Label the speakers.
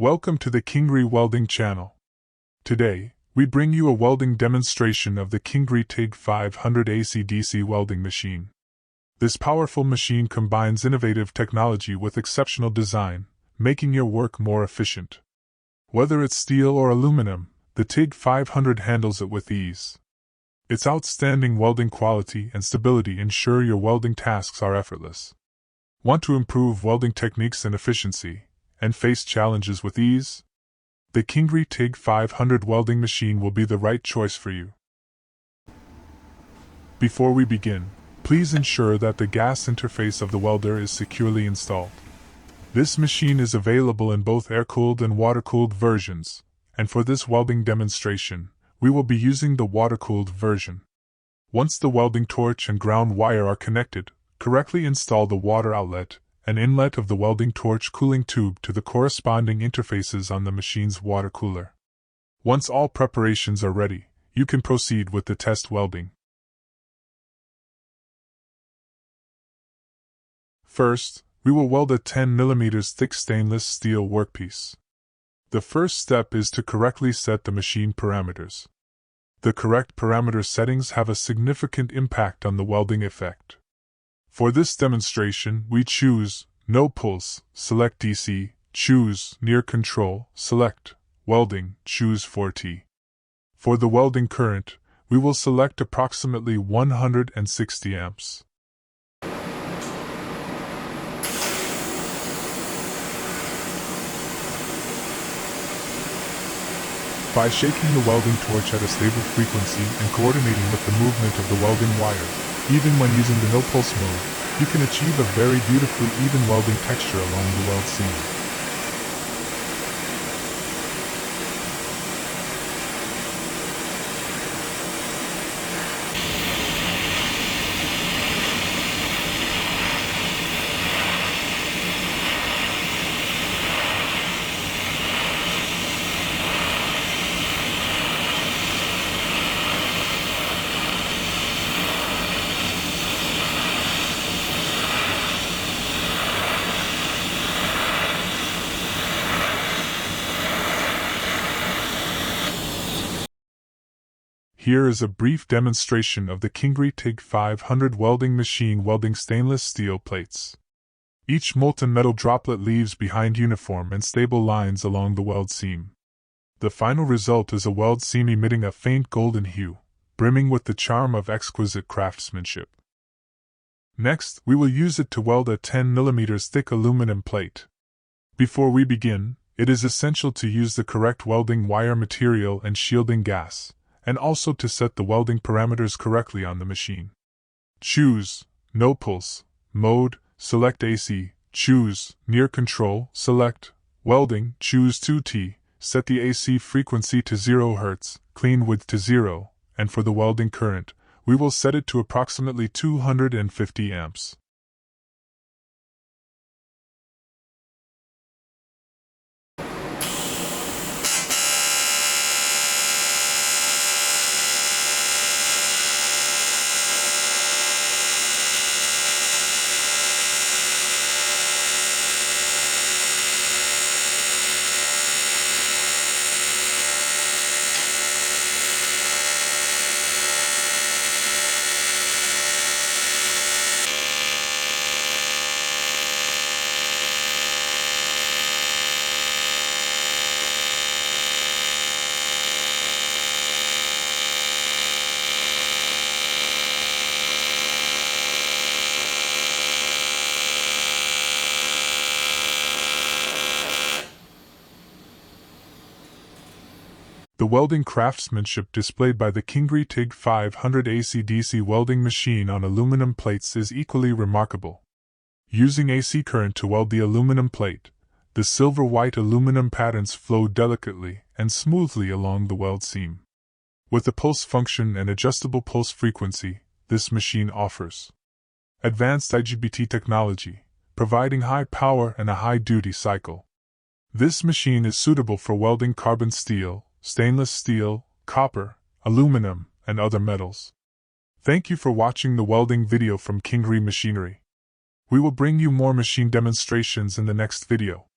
Speaker 1: Welcome to the Kingree Welding channel. Today, we bring you a welding demonstration of the Kingree Tig500 ACDC Welding Machine. This powerful machine combines innovative technology with exceptional design, making your work more efficient. Whether it's steel or aluminum, the Tig500 handles it with ease. Its outstanding welding quality and stability ensure your welding tasks are effortless. Want to improve welding techniques and efficiency, and face challenges with ease? The Kingree Tig500 Welding Machine will be the right choice for you. Before we begin, please ensure that the gas interface of the welder is securely installed. This machine is available in both air-cooled and water-cooled versions, and for this welding demonstration, we will be using the water-cooled version. Once the welding torch and ground wire are connected, correctly install the water outlet and inlet of the welding torch cooling tube to the corresponding interfaces on the machine's water cooler. Once all preparations are ready, you can proceed with the test welding. First, we will weld a 10 mm thick stainless steel workpiece. The first step is to correctly set the machine parameters. The correct parameter settings have a significant impact on the welding effect. For this demonstration, we choose No Pulse, select DC, choose Near Control, select Welding, choose 4T. For the welding current, we will select approximately 160 amps. By shaking the welding torch at a stable frequency and coordinating with the movement of the welding wire, even when using the no-pulse mode, you can achieve a very beautifully even welding texture along the weld seam. Here is a brief demonstration of the Kingree Tig500 Welding Machine welding stainless steel plates. Each molten metal droplet leaves behind uniform and stable lines along the weld seam. The final result is a weld seam emitting a faint golden hue, brimming with the charm of exquisite craftsmanship. Next, we will use it to weld a 10 mm thick aluminum plate. Before we begin, it is essential to use the correct welding wire material and shielding gas, and also to set the welding parameters correctly on the machine. Choose No Pulse mode, select AC, choose Near Control, select Welding, choose 2T, set the AC frequency to 0 Hz, clean width to 0, and for the welding current, we will set it to approximately 250 amps. The welding craftsmanship displayed by the Kingree Tig500 ACDC Welding Machine on aluminum plates is equally remarkable. Using AC current to weld the aluminum plate, the silver-white aluminum patterns flow delicately and smoothly along the weld seam. With a pulse function and adjustable pulse frequency, this machine offers advanced IGBT technology, providing high power and a high duty cycle. This machine is suitable for welding carbon steel, stainless steel, copper, aluminum, and other metals. Thank you for watching the welding video from Kingree Machinery. We will bring you more machine demonstrations in the next video.